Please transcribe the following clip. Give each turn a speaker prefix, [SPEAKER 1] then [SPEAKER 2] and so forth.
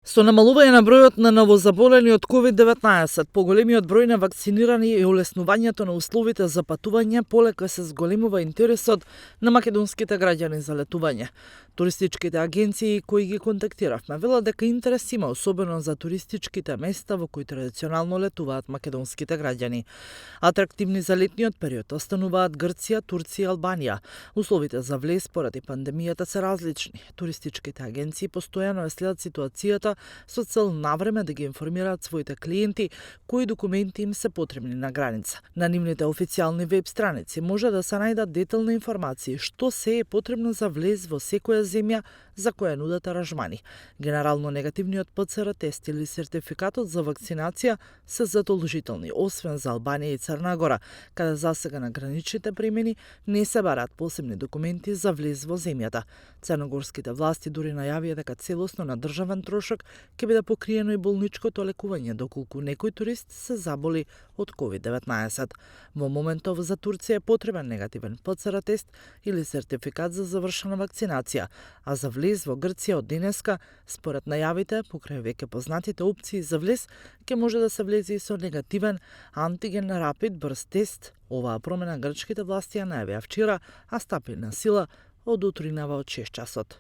[SPEAKER 1] Со намалување на бројот на новозаболени од COVID-19, поголемиот број на вакцинирани и улеснувањето на условите за патување, полека се зголемува интересот на македонските граѓани за летување. Туристичките агенции кои ги контактиравме велат дека интерес има, особено за туристичките места во кои традиционално летуваат македонските граѓани. Атрактивни за летниот период остануваат Грција, Турција и Албанија. Условите за влез поради пандемијата се различни. Туристичките агенции постојано ја следат ситуацијата со цел навреме да ги информираат своите клиенти кои документи им се потребни на граница. На нивните официјални веб страници може да се најдат детални информации што се е потребно за влез во секоја земја за која нудат аранжмани. Генерално негативниот ПЦР тест или сертификатот за вакцинација се задолжителни, освен за Албанија и Црна Гора, каде засега на граничните премини не се бараат посебни документи за влез во земјата. Црногорските власти дури најавија дека целосно на државен трошок ќе биде покриено и болничкото лекување доколку некој турист се заболи од COVID-19. Во моментов за Турција е потребен негативен ПЦР тест или сертификат за завршена вакцинација, а за влез во Грција од денеска, според најавите, покрај веќе познатите опции за влез, ќе може да се влезе и со негативен антиген рапид брз тест. Оваа промена грчките власти ја најавија вчера, а стапи на сила од утринава од 6 часот.